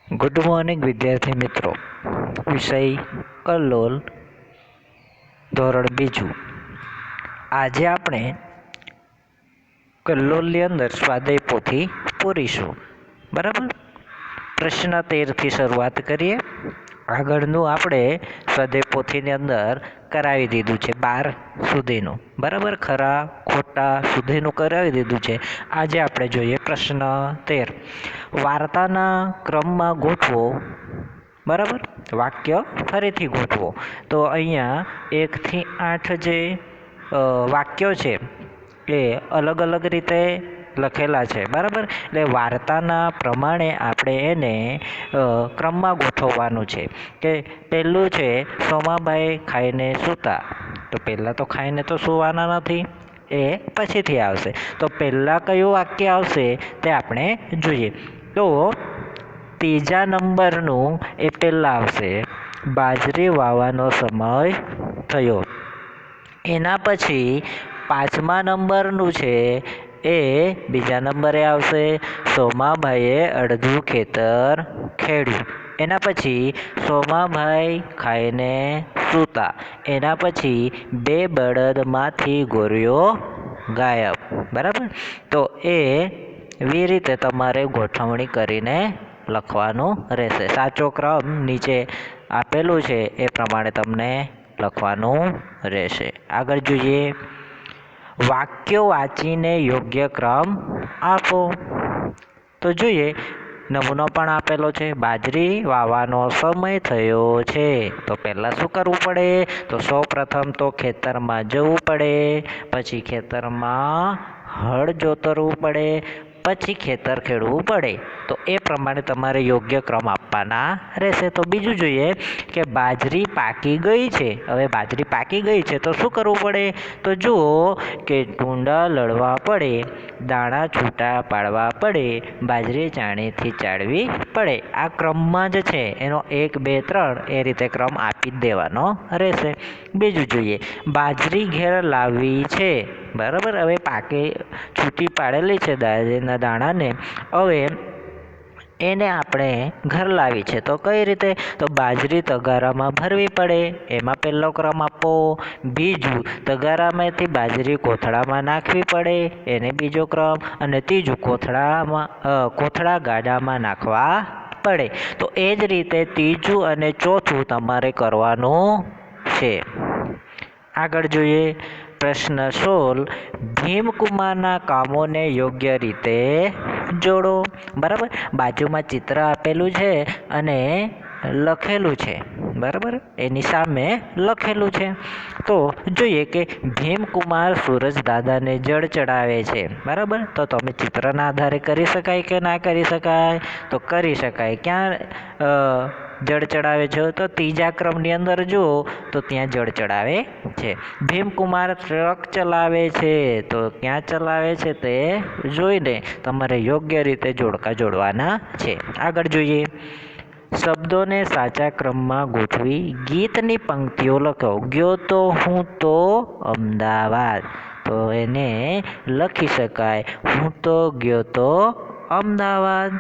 Good morning વિદ્યાર્થી મિત્રો. વિષય કલ્લોલ, ધોરણ બીજું. આજે આપણે કલ્લોલની અંદર સ્વાધ્યાય પોથી પૂરીશું. બરાબર. પ્રશ્ન 13થી શરૂઆત કરીએ. આગળનું આપણે સ્વાધ્યાય પોથીની અંદર કરાવી દીધું છે 12 સુધીનું. બરાબર. ખરા ખોટા સુધીનું કરાવી દીધું છે. આજે આપણે જોઈએ પ્રશ્ન 13. વાર્તાના ક્રમમાં ગોઠવો. બરાબર. વાક્ય ફરીથી ગોઠવો. તો અહીંયા 1 થી 8 જે વાક્યો છે એ અલગ અલગ રીતે લખેલા છે. બરાબર. એટલે વાર્તાના પ્રમાણે આપણે એને ક્રમમાં ગોઠવવાનું છે. કે પહેલું છે સોમાભાઈ ખાઈને સૂતા. તો પહેલાં તો ખાઈને તો સૂવાના નથી, એ પછીથી આવશે. તો પહેલાં કયું વાક્ય આવશે તે આપણે જોઈએ. તો ત્રીજા નંબરનું એ પહેલાં આવશે, બાજરી વાવવાનો સમય થયો. એના પછી 5મા નંબરનું છે એ બીજા નંબરે આવશે, સોમાભાઈએ અડધું ખેતર ખેડ્યું. એના પછી સોમાભાઈ ખાઈને સૂતા. એના પછી 2 બળદમાંથી ગોરીઓ ગાયબ. બરાબર. તો એવી રીતે તમારે ગોઠવણી કરીને લખવાનું રહેશે. સાચો ક્રમ નીચે આપેલું છે એ પ્રમાણે તમને લખવાનું રહેશે. આગળ જોઈએ. વાક્યો વાંચીને યોગ્ય ક્રમ આપો. તો જોઈએ, નમૂનો પણ આપેલો છે. બાજરી વાવવાનો સમય થયો છે. તો પહેલાં શું કરવું પડે? તો સૌપ્રથમ તો ખેતરમાં જવું પડે, પછી ખેતરમાં હળ જોતરવું પડે, પછી ખેતર ખેડવું પડે. તો એ પ્રમાણે તમારે યોગ્ય ક્રમ આપવાના રહેશે. તો બીજું જોઈએ કે બાજરી પાકી ગઈ છે. હવે બાજરી પાકી ગઈ છે તો શું કરવું પડે? તો જુઓ કે ડૂંડા લડવા પડે, દાણા છૂટા પાડવા પડે, બાજરી ચાણીથી ચાળવી પડે. આ ક્રમમાં જ છે એનો 1 2 3 એ રીતે ક્રમ આપી જ દેવાનો રહેશે. બીજું જોઈએ, બાજરી ઘેર લાવવી છે. બરાબર. હવે પાકી છૂટી પાડેલી છે બાજરીના દાણાને, હવે એને આપણે ઘર લાવી છે. તો કઈ રીતે? તો બાજરી તગારામાં ભરવી પડે, એમાં પહેલો ક્રમ આપો. બીજું, તગારામાંથી બાજરી કોથળામાં નાખવી પડે, એને બીજો ક્રમ. અને ત્રીજું, કોથળા ગાડામાં નાખવા પડે. તો એ જ રીતે ત્રીજું અને ચોથું તમારે કરવાનું છે. આગળ જોઈએ. પ્રશ્ન 16. ભીમકુમારના કામોને યોગ્ય રીતે જોડો. બરાબર. બાજુમાં ચિત્ર આપેલું છે અને લખેલું છે. બરાબર. એની સામે લખેલું છે. તો જોઈએ કે ભીમકુમાર સૂરજ દાદાને જળ ચડાવે છે. બરાબર. તો તમે ચિત્રના આધારે કરી શકાય કે ના કરી શકાય? તો કરી શકાય. ક્યાં જળ ચડાવે છે? તો ત્રીજા ક્રમની અંદર જુઓ તો ત્યાં જળ ચડાવે છે. ભીમકુમાર ટ્રક ચલાવે છે. તો ક્યાં ચલાવે છે તે જોઈને તમારે યોગ્ય રીતે જોડકા જોડવાના છે. આગળ જોઈએ. શબ્દોને સાચા ક્રમમાં ગોઠવી ગીતની પંક્તિઓ લખો. ગયો તો હું તો અમદાવાદ. તો એને લખી શકાય, હું તો ગયો તો અમદાવાદ.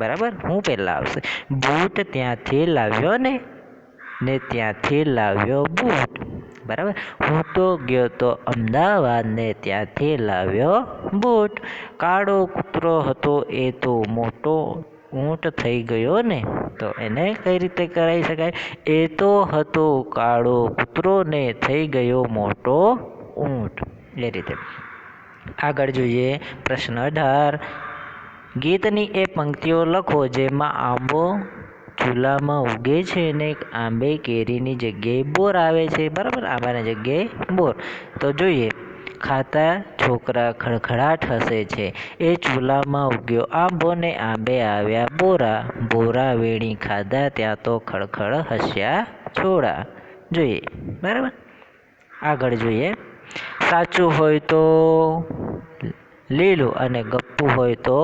બરાબર. હું પહેલાં આવશે. બૂટ ત્યાંથી લાવ્યો ને ત્યાંથી લાવ્યો બૂટ. બરાબર. હું તો ગયો તો અમદાવાદ ને ત્યાંથી લાવ્યો બૂટ. કાળો કૂતરો હતો એ તો મોટો ઊંટ થઈ ગયો ને. તો એને કઈ રીતે કરાવી શકાય? એ તો હતો કાળો કૂતરો ને થઈ ગયો મોટો ઊંટ. એ રીતે. આગળ જોઈએ. પ્રશ્ન 18. ગીતની એ પંક્તિઓ લખો જેમાં આંબો ચૂલામાં ઉગે છે ને આંબે કેરીની જગ્યાએ બોર આવે છે. બરાબર. આંબાની જગ્યાએ બોર. તો જોઈએ, ખાતા છોકરા ખડખડાટ હસે છે. એ ચૂલામાં ઉગ્યો આંબો ને આંબે આવ્યા બોરા. બોરા વેણી ખાધા ત્યાં તો ખડખડ હસ્યા છોડા. જોઈએ. બરાબર. આગળ જોઈએ. સાચું હોય તો લીલું અને ગપ્પુ હોય તો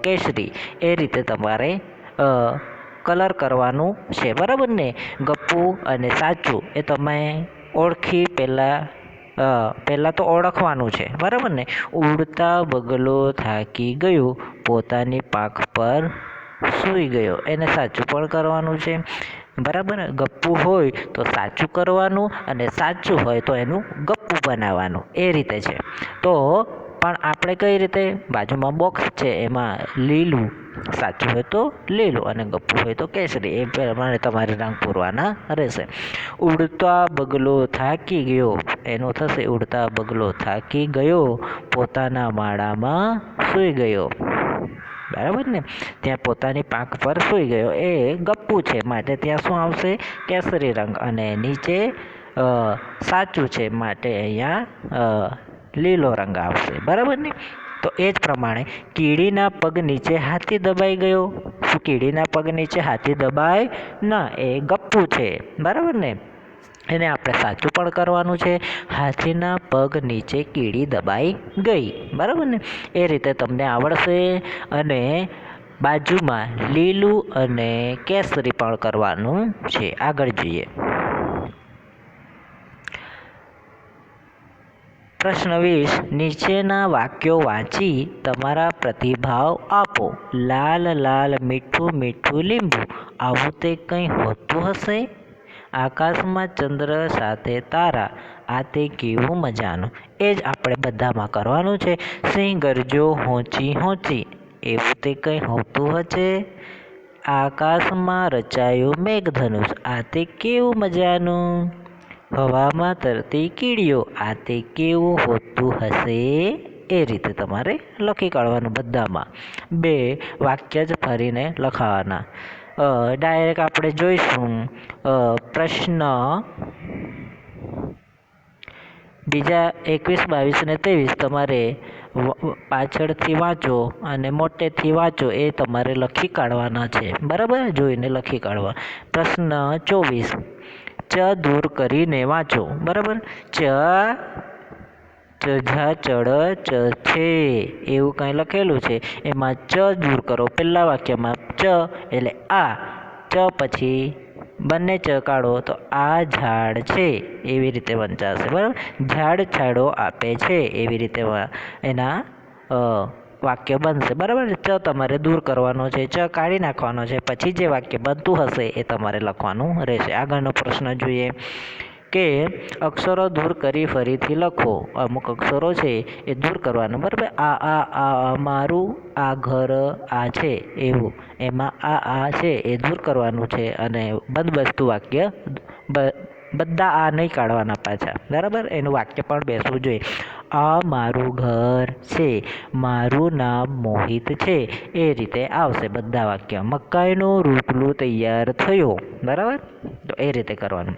કેસરી. એ રીતે તમારે કલર કરવાનું છે. બરાબર ને. ગપ્પુ અને સાચું એ તમે ઓળખી પહેલાં તો ઓળખવાનું છે. બરાબર ને. ઉડતા બગલો થાકી ગયું, પોતાની પાંખ પર સૂઈ ગયો, એને સાચું પણ કરવાનું છે. બરાબર, ગપ્પુ હોય તો સાચું કરવાનું અને સાચું હોય તો એનું ગપ્પુ બનાવવાનું, એ રીતે છે. તો પણ આપણે કઈ રીતે, બાજુમાં બોક્સ છે એમાં લીલું સાચું હોય તો લીલું અને ગપ્પુ હોય તો કેસરી, એ પ્રમાણે તમારે રંગ પૂરવાના રહેશે. ઉડતા બગલો થાકી ગયો, એનો થશે ઉડતા બગલો થાકી ગયો, પોતાના માળામાં સૂઈ ગયો. બરાબર ને, ત્યાં પોતાની પાંખ પર સૂઈ ગયો, એ ગપ્પુ છે માટે ત્યાં શું આવશે, કેસરી રંગ. અને નીચે સાચું છે માટે અહીંયા લીલો રંગ આવશે. બરાબર ને. તો એ જ પ્રમાણે કીડીના પગ નીચે હાથી દબાઈ ગયો. શું કીડીના પગ નીચે હાથી દબાય ના, એ ગપ્પુ છે. બરાબર ને, એને આપણે સાચું પણ કરવાનું છે. હાથીના પગ નીચે કીડી દબાઈ ગઈ. બરાબર ને, એ રીતે તમને આવડશે. અને બાજુમાં લીલું અને કેસરી પણ કરવાનું છે. આગળ જોઈએ. પ્રશ્ન 20, નીચેના વાક્યો વાંચી તમારા પ્રતિભાવ આપો. લાલ લાલ મીઠું મીઠું લીંબુ, આવું તે કંઈ હોતું હશે? આકાશમાં ચંદ્ર સાથે તારા, આ તે કેવું મજાનું. એ જ આપણે બધામાં કરવાનું છે. સિંહ ગરજો હોંચી હોંચી, એવું તે કંઈ હોતું હશે? આકાશમાં રચાયું મેઘધનુષ, આ તે કેવું મજાનું. હવામાં તરતી કીડીઓ, આ તે કેવું હોતું હશે? એ રીતે તમારે લખી કાઢવાનું બધામાં. 2 વાક્ય જ ફરીને લખાવાના. ડાયરેક્ટ આપણે જોઈશું પ્રશ્ન બીજા 21, 22 ને 23 તમારે પાછળથી વાંચો અને મોટેથી વાંચો, એ તમારે લખી કાઢવાના છે. બરાબર, જોઈને લખી કાઢવા. પ્રશ્ન 24, ચ દૂર કરીને વાંચો. બરાબર, ચઝા ચડ ચ છે, એવું કંઈ લખેલું છે, એમાં ચ દૂર કરો. પહેલા વાક્યમાં ચ એટલે આ, ચ પછી બંને ચ કાઢો તો આ ઝાડ છે, એવી રીતે વંચાશે. બરાબર, ઝાડ છાંયડો આપે છે, એવી રીતે એના વાક્ય બનશે. બરાબર, ચ તમારે દૂર કરવાનો છે, ચ કાઢી નાખવાનો છે, પછી જે વાક્ય બનતું હશે એ તમારે લખવાનું રહેશે. આગળનો પ્રશ્ન જોઈએ કે અક્ષરો દૂર કરી ફરીથી લખો. અમુક અક્ષરો છે એ દૂર કરવાના. બરાબર, આ મારું, આ ઘર, આ છે એવું, એમાં આ છે એ દૂર કરવાનું છે. અને બંધબેસતું વાક્ય, બધા આ નહીં કાઢવાના પાછા. બરાબર, એનું વાક્ય પણ બેસવું જોઈએ. આ મારું ઘર છે, મારું નામ મોહિત છે, એ રીતે આવશે બધા વાક્ય. મકાઈનું રોટલું તૈયાર થયો. બરાબર, તો એ રીતે કરવાનું.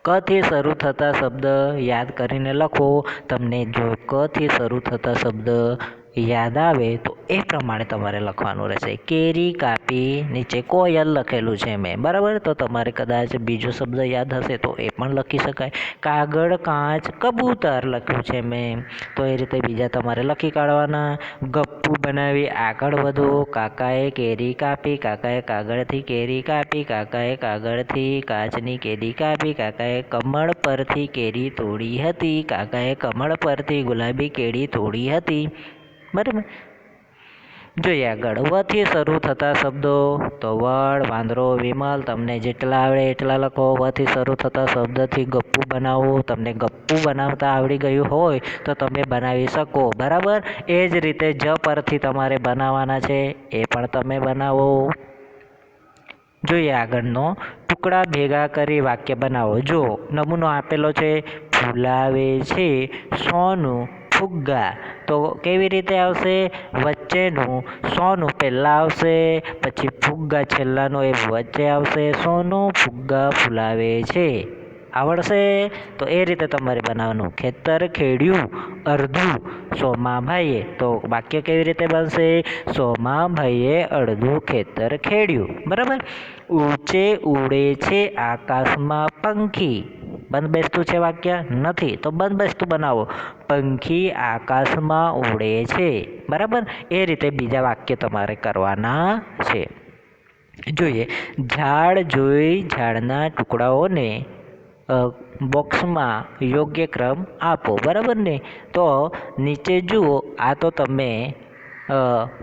ક થી શરૂ થતા શબ્દ યાદ કરીને લખો. તમને જો ક થી શરૂ થતા શબ્દ યાદ આવે તો એ પ્રમાણે તમારે લખવાનું રહેશે. કેરી કાપી, નીચે કોયલ લખેલું છે મેં. બરાબર, તો તમારે કદાચ બીજો શબ્દ યાદ હશે તો એ પણ લખી શકાય. કાગળ કાચ કબૂતર લખ્યું છે મેં, તો એ રીતે બીજા તમારે લખી કાઢવાના. ગપ્પુ બનાવી આગળ વધો. કાકાએ કેરી કાપી, કાકાએ કાગળથી કેરી કાપી, કાકાએ કાગળથી કાચની કેરી કાપી, કાકાએ કમળ પરથી કેરી તોડી હતી, કાકાએ કમળ પરથી ગુલાબી કેરી તોડી હતી. બરાબર, જોઈએ આગળ. વથી શરૂ થતા શબ્દો તો વડ, વાંદરો, વિમલ, તમને જેટલા આવડે એટલા લખો. વથી શરૂ થતા શબ્દથી ગપ્પુ બનાવો. તમને ગપ્પુ બનાવતા આવડી ગયું હોય તો તમે બનાવી શકો. બરાબર, એ જ રીતે જ પરથી તમારે બનાવવાના છે, એ પણ તમે બનાવો. જોઈએ આગળનો. ટુકડા ભેગા કરી વાક્ય બનાવો. જો નમૂનો આપેલો છે, ફૂલાવે છે સોનું ફુગ્ગા, તો કેવી રીતે આવશે? વચ્ચેનું સોનું પહેલાં આવશે, પછી ફુગ્ગા છેલ્લાનો એ વચ્ચે આવશે. સોનું ફુગ્ગા ફૂલાવે છે. આવડશે? તો એ રીતે તમારે બનાવવાનું. ખેતર ખેડ્યું અડધું સોમાભાઈએ, તો વાક્ય કેવી રીતે બનશે? સોમાભાઈએ અડધું ખેતર ખેડ્યું. બરાબર, ઊંચે ઉડે છે આકાશમાં પંખી. બંધબેસતું છે વાક્ય? નથી, તો બંધબેસતું બનાવો. પંખી આકાશમાં ઉડે છે. બરાબર, એ રીતે બીજા વાક્ય તમારે કરવાના છે. જોઈએ, ઝાડ જોઈ ઝાડના ટુકડાઓને બોક્સમાં યોગ્ય ક્રમ આપો. બરાબર ને, તો નીચે જુઓ. આ તો તમે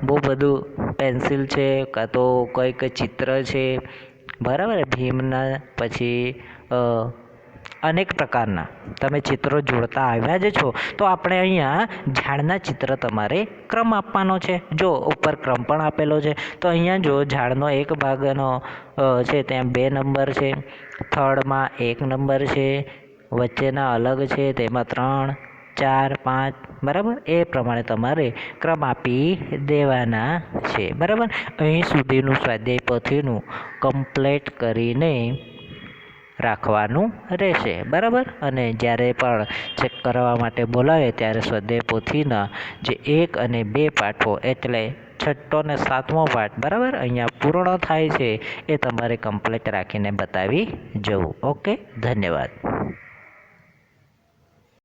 બહુ બધું પેન્સિલ છે કાં તો કંઈક ચિત્ર છે, બરાબર. ભીમના પછી અનેક પ્રકારના તમે ચિત્રો જોડતા આવ્યા જ છો. તો આપણે અહીંયા ઝાડના ચિત્ર તમારે ક્રમ આપવાનો છે. જો ઉપર ક્રમ પણ આપેલો છે. તો અહીંયા જો ઝાડનો એક ભાગનો છે ત્યાં 2 નંબર છે, થર્ડમાં 1 નંબર છે, વચ્ચેના અલગ છે તેમાં 3, 4, 5, બરાબર. એ પ્રમાણે તમારે ક્રમ આપી દેવાના છે, બરાબર. અહીં સુધીનું સ્વાધ્યાય પોથીનું કમ્પ્લીટ કરીને રાખવાનું રહેશે, બરાબર. અને જ્યારે પણ ચેક કરવા માટે બોલાવે ત્યારે સ્વાધ્યાય પોથીના જે 1 અને 2 પાઠો એટલે 6ઠ્ઠો અને 7મો પાઠ, બરાબર, અહીંયા પૂર્ણ થાય છે એ તમારે કમ્પ્લીટ રાખીને બતાવી જવું. ઓકે, ધન્યવાદ.